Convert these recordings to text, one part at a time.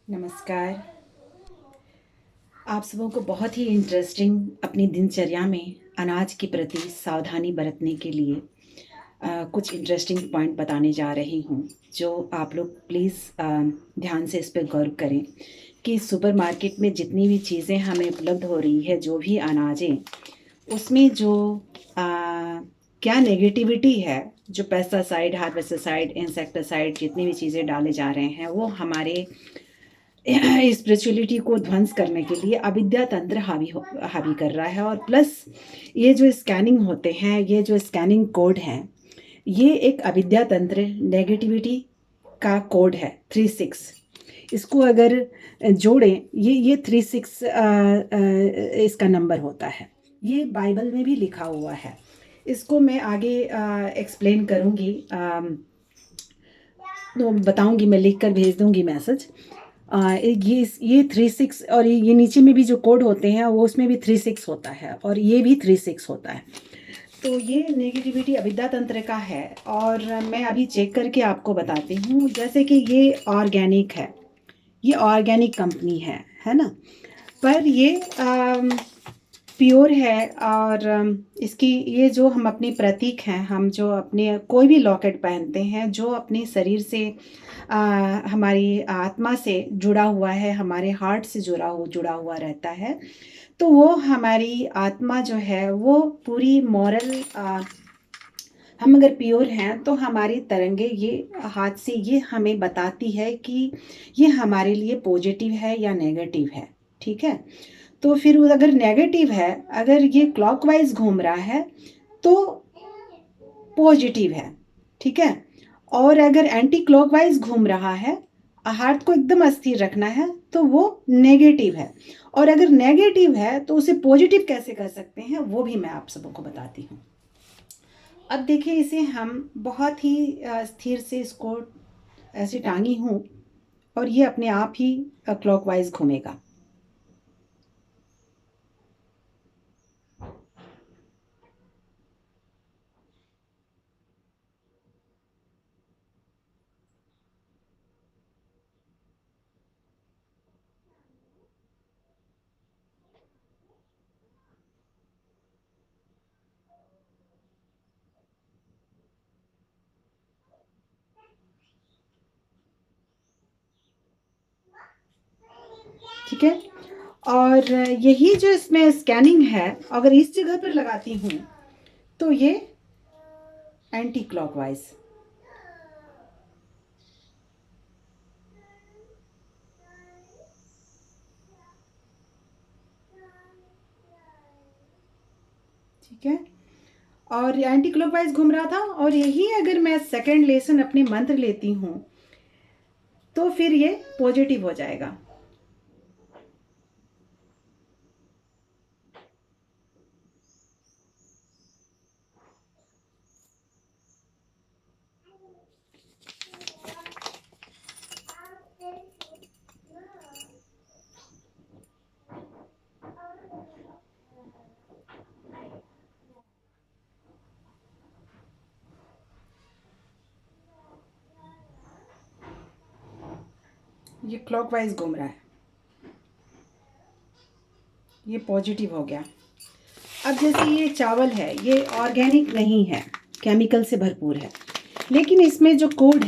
नमस्कार। आप सबों को बहुत ही इंटरेस्टिंग अपनी दिनचर्या में अनाज के प्रति सावधानी बरतने के लिए कुछ इंटरेस्टिंग पॉइंट बताने जा रही हूँ, जो आप लोग प्लीज़ ध्यान से इस पे गौर करें कि सुपरमार्केट में जितनी भी चीज़ें हमें उपलब्ध हो रही है, जो भी अनाजें, उसमें जो क्या नेगेटिविटी है, जो पेस्टिसाइड, हार्बिसाइड, इंसेक्टिसाइड जितनी भी चीज़ें डाले जा रहे हैं, वो हमारे स्पिरिचुअलिटी को ध्वंस करने के लिए अविद्या तंत्र हावी कर रहा है। और प्लस ये जो स्कैनिंग होते हैं, ये जो स्कैनिंग कोड हैं, ये एक अविद्या तंत्र नेगेटिविटी का कोड है 36। इसको अगर जोड़ें, ये 36 इसका नंबर होता है। ये बाइबल में भी लिखा हुआ है। इसको मैं आगे एक्सप्लेन करूँगी, तो बताऊँगी, मैं लिख कर भेज दूँगी मैसेज। ये 36 और ये नीचे में भी जो कोड होते हैं वो उसमें भी 36 होता है और ये भी 36 होता है। तो ये नेगेटिविटी अविद्या तंत्र का है और मैं अभी चेक करके आपको बताती हूँ। जैसे कि ये ऑर्गेनिक है, ये ऑर्गेनिक कंपनी है ना, पर ये प्योर है। और इसकी ये जो हम अपनी प्रतीक हैं, हम जो अपने कोई भी लॉकेट पहनते हैं जो अपने शरीर से हमारी आत्मा से जुड़ा हुआ है, हमारे हार्ट से जुड़ा हुआ रहता है, तो वो हमारी आत्मा जो है वो पूरी मॉरल, हम अगर प्योर हैं तो हमारी तरंगे ये हाथ से ये हमें बताती है कि ये हमारे लिए पॉजिटिव है या नेगेटिव है। ठीक है, तो फिर अगर नेगेटिव है, अगर ये क्लॉकवाइज घूम रहा है तो पॉजिटिव है। ठीक है, और अगर एंटी क्लॉकवाइज घूम रहा है, हार्ट को एकदम अस्थिर रखना है, तो वो नेगेटिव है। और अगर नेगेटिव है तो उसे पॉजिटिव कैसे कर सकते हैं, वो भी मैं आप सबको को बताती हूँ। अब देखिए, इसे हम बहुत ही स्थिर से इसको ऐसे टांगी हूँ और ये अपने आप ही क्लॉकवाइज घूमेगा। ठीक है, और यही जो इसमें स्कैनिंग है, अगर इस जगह पर लगाती हूँ तो ये एंटी क्लॉकवाइज। ठीक है, और एंटी क्लॉकवाइज घूम रहा था, और यही अगर मैं सेकंड लेसन अपने मंत्र लेती हूँ तो फिर ये पॉजिटिव हो जाएगा। ये क्लॉकवाइज घूम रहा है, ये पॉजिटिव हो गया। अब जैसे ये चावल है, ये ऑर्गेनिक नहीं है, केमिकल से भरपूर है, लेकिन इसमें जो कोड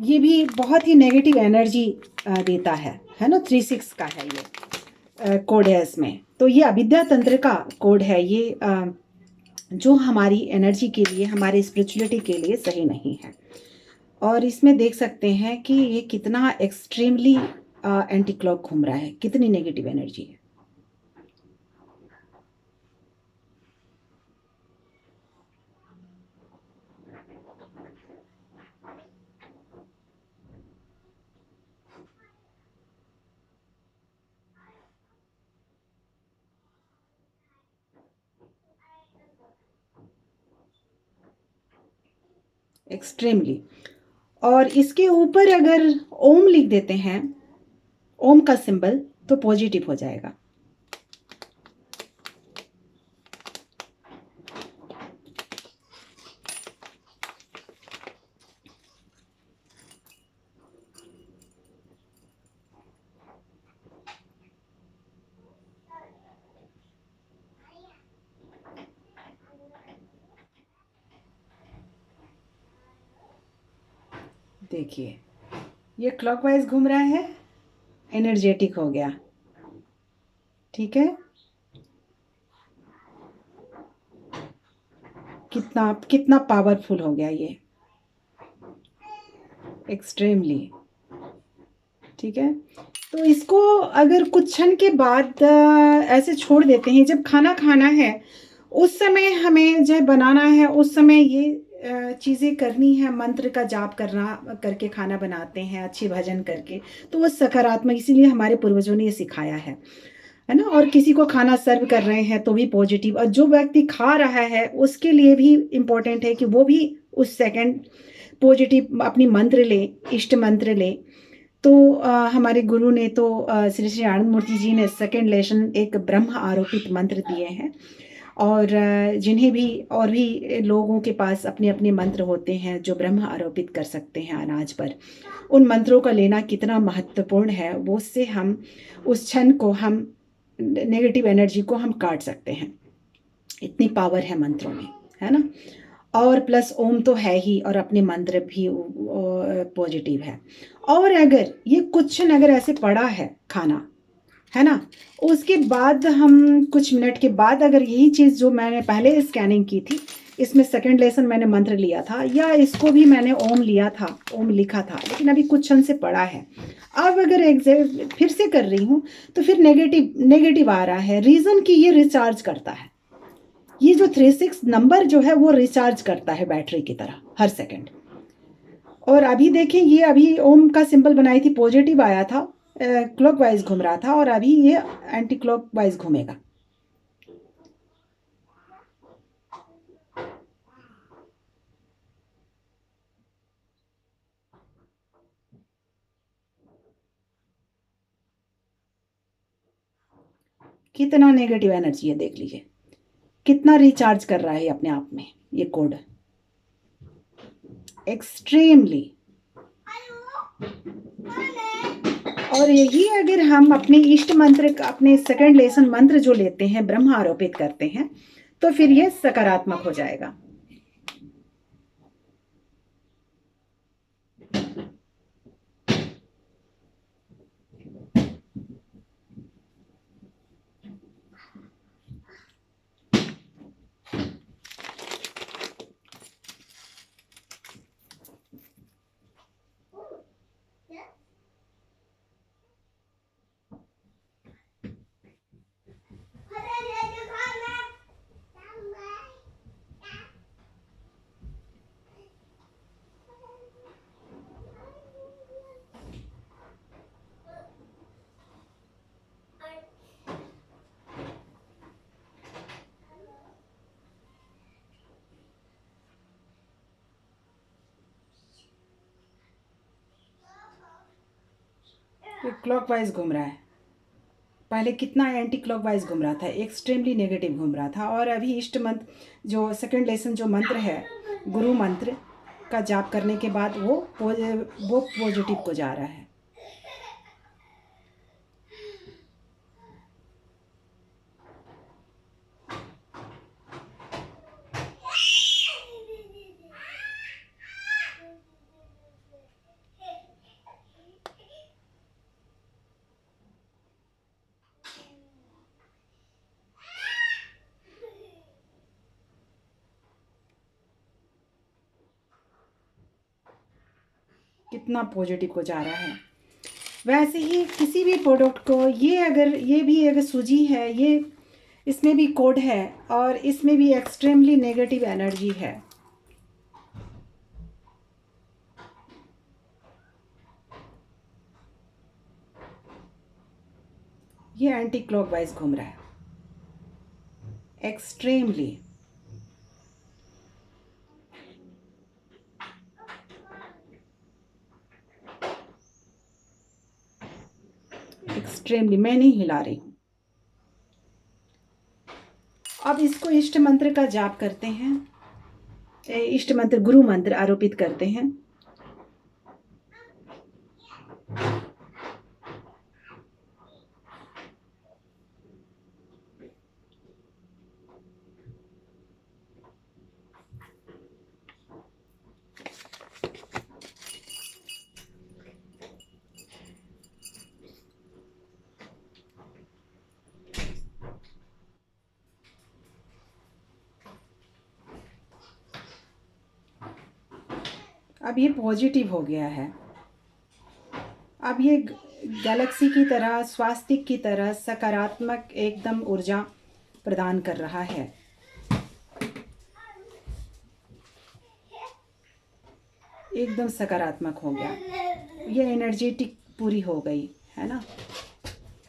ये भी बहुत ही नेगेटिव एनर्जी देता है ना। 36 का है ये कोड है इसमें। तो ये अविद्या तंत्र का कोड है, ये जो हमारी एनर्जी के लिए, हमारे स्पिरिचुअलिटी के लिए सही नहीं है। और इसमें देख सकते हैं कि ये कितना एक्सट्रीमली एंटी क्लॉक घूम रहा है, कितनी नेगेटिव एनर्जी है। एक्सट्रीमली। और इसके ऊपर अगर ओम लिख देते हैं, ओम का सिंबल, तो पॉजिटिव हो जाएगा। देखिए ये क्लॉकवाइज घूम रहा है, एनर्जेटिक हो गया। ठीक है, कितना कितना पावरफुल हो गया ये, एक्सट्रीमली। ठीक है, तो इसको अगर कुछ क्षण के बाद ऐसे छोड़ देते हैं, जब खाना खाना है उस समय हमें जब बनाना है उस समय ये चीज़ें करनी है, मंत्र का जाप करना करके खाना बनाते हैं अच्छी भजन करके, तो वो सकारात्मक, इसीलिए हमारे पूर्वजों ने ये सिखाया है ना। और किसी को खाना सर्व कर रहे हैं तो भी पॉजिटिव, और जो व्यक्ति खा रहा है उसके लिए भी इम्पोर्टेंट है कि वो भी उस सेकंड पॉजिटिव अपनी मंत्र ले, इष्ट मंत्र ले। तो हमारे गुरु ने तो श्री श्री आनंद मूर्ति जी ने सेकंड लेशन एक ब्रह्म आरोपित मंत्र दिए हैं, और जिन्हें भी और भी लोगों के पास अपने अपने मंत्र होते हैं जो ब्रह्म आरोपित कर सकते हैं अनाज पर, उन मंत्रों का लेना कितना महत्वपूर्ण है, वो उससे हम उस क्षण को, हम नेगेटिव एनर्जी को हम काट सकते हैं। इतनी पावर है मंत्रों में, है ना। और प्लस ओम तो है ही, और अपने मंत्र भी पॉजिटिव है। और अगर ये कुछ क्षण अगर ऐसे पड़ा है खाना, है ना, उसके बाद हम कुछ मिनट के बाद अगर यही चीज़ जो मैंने पहले स्कैनिंग की थी, इसमें सेकंड लेसन मैंने मंत्र लिया था, या इसको भी मैंने ओम लिया था, ओम लिखा था, लेकिन अभी कुछ क्षण से पड़ा है, अब अगर एग्जैक्ट फिर से कर रही हूँ तो फिर नेगेटिव नेगेटिव आ रहा है। रीज़न कि ये रिचार्ज करता है, ये जो 36 नंबर जो है वो रिचार्ज करता है बैटरी की तरह हर सेकंड। और अभी देखें, ये अभी ओम का सिंबल बनाई थी, पॉजिटिव आया था, क्लॉकवाइज घूम रहा था, और अभी ये एंटी क्लॉकवाइज घूमेगा। कितना नेगेटिव एनर्जी है, देख लीजिए कितना रिचार्ज कर रहा है अपने आप में ये कोड, एक्सट्रीमली। और यही अगर हम अपने इष्ट मंत्र, अपने सेकंड लेसन मंत्र जो लेते हैं, ब्रह्म आरोपित करते हैं, तो फिर ये सकारात्मक हो जाएगा। ये क्लॉकवाइज घूम रहा है, पहले कितना एंटी क्लॉकवाइज घूम रहा था, एक्सट्रीमली नेगेटिव घूम रहा था, और अभी इष्ट मंत्र जो सेकंड लेसन जो मंत्र है, गुरु मंत्र का जाप करने के बाद वो पॉजिटिव को जा रहा है। कितना पॉजिटिव को जा रहा है। वैसे ही किसी भी प्रोडक्ट को, ये अगर ये भी अगर सूजी है, ये इसमें भी कोड है, और इसमें भी एक्सट्रीमली नेगेटिव एनर्जी है। ये एंटी क्लॉकवाइज घूम रहा है, एक्सट्रीमली। एक्सट्रीमली, मैं नहीं हिला रही हूँ। अब इसको इष्ट मंत्र का जाप करते हैं, इष्ट मंत्र गुरु मंत्र आरोपित करते हैं। अब ये पॉजिटिव हो गया है। अब ये गैलेक्सी की तरह, स्वास्तिक की तरह सकारात्मक एकदम ऊर्जा प्रदान कर रहा है। एकदम सकारात्मक हो गया, ये एनर्जेटिक पूरी हो गई है ना।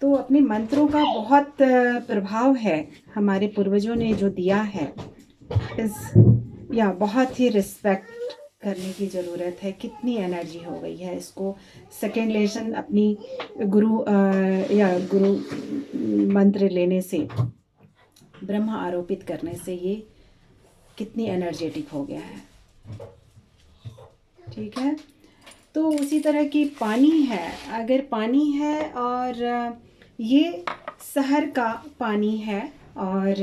तो अपने मंत्रों का बहुत प्रभाव है, हमारे पूर्वजों ने जो दिया है या बहुत ही रिस्पेक्ट करने की ज़रूरत है। कितनी एनर्जी हो गई है, इसको सेकेंड लेसन अपनी गुरु गुरु मंत्र लेने से, ब्रह्मा आरोपित करने से ये कितनी एनर्जेटिक हो गया है। ठीक है, तो उसी तरह की पानी है, अगर पानी है और ये शहर का पानी है और